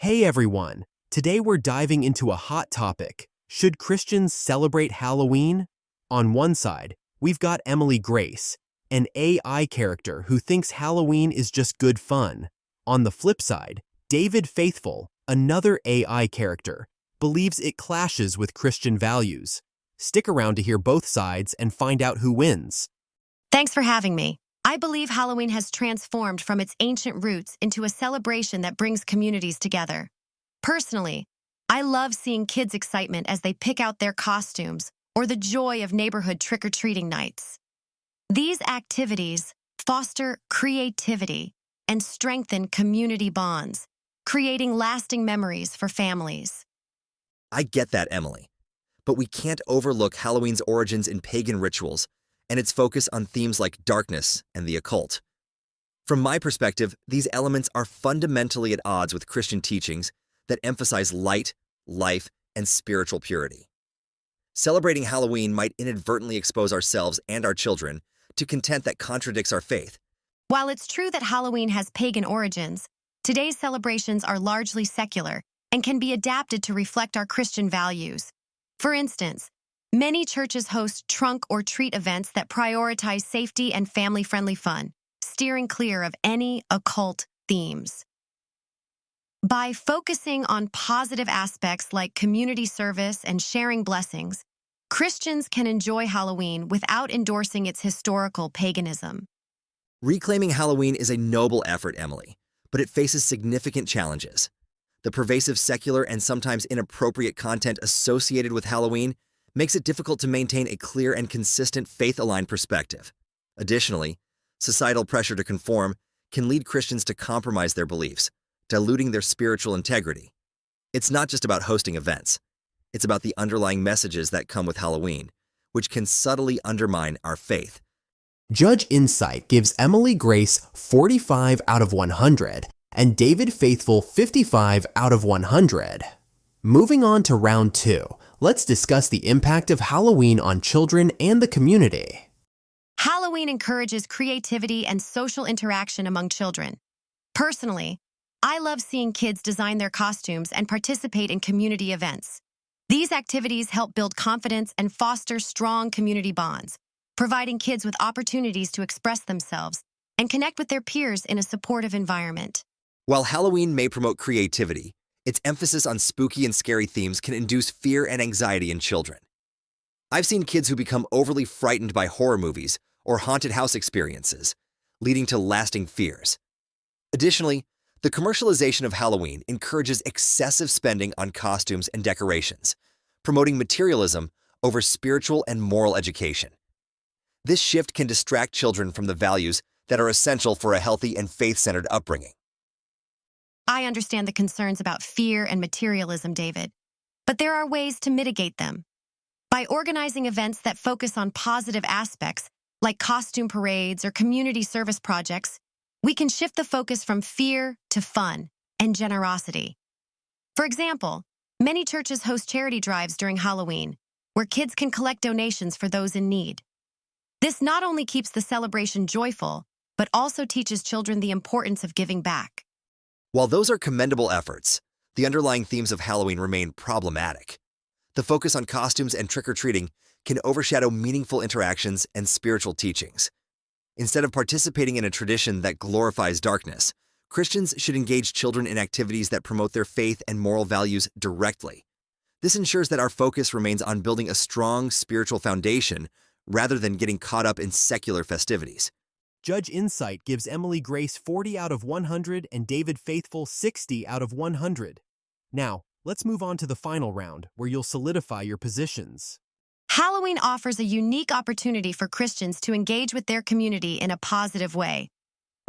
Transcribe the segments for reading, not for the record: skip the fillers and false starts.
Hey everyone! Today we're diving into a hot topic. Should Christians celebrate Halloween? On one side, we've got Emily Grace, an AI character who thinks Halloween is just good fun. On the flip side, David Faithful, another AI character, believes it clashes with Christian values. Stick around to hear both sides and find out who wins. Thanks for having me. I believe Halloween has transformed from its ancient roots into a celebration that brings communities together. Personally, I love seeing kids' excitement as they pick out their costumes or the joy of neighborhood trick-or-treating nights. These activities foster creativity and strengthen community bonds, creating lasting memories for families. I get that, Emily. But we can't overlook Halloween's origins in pagan rituals and its focus on themes like darkness and the occult. From my perspective, these elements are fundamentally at odds with Christian teachings that emphasize light, life, and spiritual purity. Celebrating Halloween might inadvertently expose ourselves and our children to content that contradicts our faith. While it's true that Halloween has pagan origins, today's celebrations are largely secular and can be adapted to reflect our Christian values. For instance, many churches host trunk or treat events that prioritize safety and family-friendly fun, steering clear of any occult themes. By focusing on positive aspects like community service and sharing blessings, Christians can enjoy Halloween without endorsing its historical paganism. Reclaiming Halloween is a noble effort, Emily, but it faces significant challenges. The pervasive secular and sometimes inappropriate content associated with Halloween makes it difficult to maintain a clear and consistent faith-aligned perspective. Additionally, societal pressure to conform can lead Christians to compromise their beliefs, diluting their spiritual integrity. It's not just about hosting events. It's about the underlying messages that come with Halloween, which can subtly undermine our faith. Judge Insight gives Emily Grace 45 out of 100 and David Faithful 55 out of 100. Moving on to round 2, let's discuss the impact of Halloween on children and the community. Halloween encourages creativity and social interaction among children. Personally, I love seeing kids design their costumes and participate in community events. These activities help build confidence and foster strong community bonds, providing kids with opportunities to express themselves and connect with their peers in a supportive environment. While Halloween may promote creativity, its emphasis on spooky and scary themes can induce fear and anxiety in children. I've seen kids who become overly frightened by horror movies or haunted house experiences, leading to lasting fears. Additionally, the commercialization of Halloween encourages excessive spending on costumes and decorations, promoting materialism over spiritual and moral education. This shift can distract children from the values that are essential for a healthy and faith-centered upbringing. I understand the concerns about fear and materialism, David, but there are ways to mitigate them. By organizing events that focus on positive aspects, like costume parades or community service projects, we can shift the focus from fear to fun and generosity. For example, many churches host charity drives during Halloween, where kids can collect donations for those in need. This not only keeps the celebration joyful, but also teaches children the importance of giving back. While those are commendable efforts, the underlying themes of Halloween remain problematic. The focus on costumes and trick-or-treating can overshadow meaningful interactions and spiritual teachings. Instead of participating in a tradition that glorifies darkness, Christians should engage children in activities that promote their faith and moral values directly. This ensures that our focus remains on building a strong spiritual foundation rather than getting caught up in secular festivities. Judge Insight gives Emily Grace 40 out of 100 and David Faithful 60 out of 100. Now, let's move on to the final round, where you'll solidify your positions. Halloween offers a unique opportunity for Christians to engage with their community in a positive way.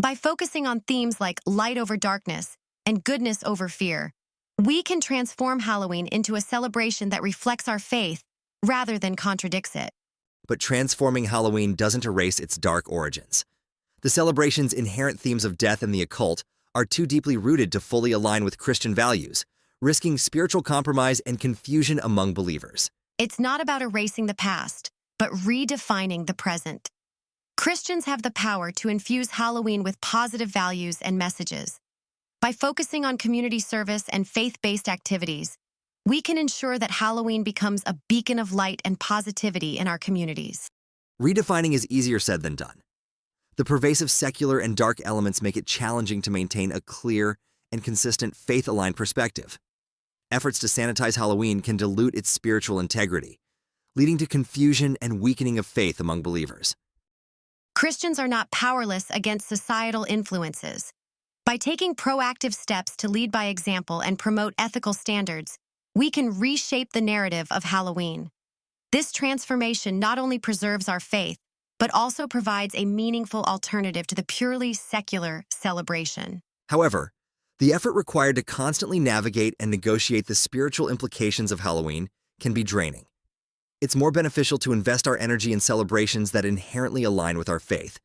By focusing on themes like light over darkness and goodness over fear, we can transform Halloween into a celebration that reflects our faith rather than contradicts it. But transforming Halloween doesn't erase its dark origins. The celebration's inherent themes of death and the occult are too deeply rooted to fully align with Christian values, risking spiritual compromise and confusion among believers. It's not about erasing the past, but redefining the present. Christians have the power to infuse Halloween with positive values and messages. By focusing on community service and faith-based activities, we can ensure that Halloween becomes a beacon of light and positivity in our communities. Redefining is easier said than done. The pervasive secular and dark elements make it challenging to maintain a clear and consistent faith-aligned perspective. Efforts to sanitize Halloween can dilute its spiritual integrity, leading to confusion and weakening of faith among believers. Christians are not powerless against societal influences. By taking proactive steps to lead by example and promote ethical standards, we can reshape the narrative of Halloween. This transformation not only preserves our faith, but also provides a meaningful alternative to the purely secular celebration. However, the effort required to constantly navigate and negotiate the spiritual implications of Halloween can be draining. It's more beneficial to invest our energy in celebrations that inherently align with our faith,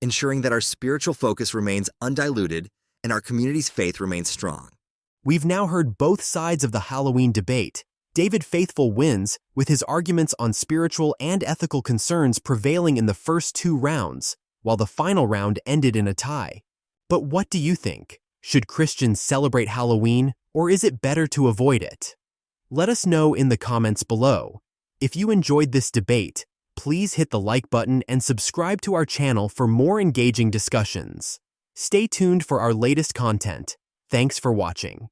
ensuring that our spiritual focus remains undiluted and our community's faith remains strong. We've now heard both sides of the Halloween debate. David Faithful wins, with his arguments on spiritual and ethical concerns prevailing in the first 2 rounds, while the final round ended in a tie. But what do you think? Should Christians celebrate Halloween, or is it better to avoid it? Let us know in the comments below. If you enjoyed this debate, please hit the like button and subscribe to our channel for more engaging discussions. Stay tuned for our latest content. Thanks for watching.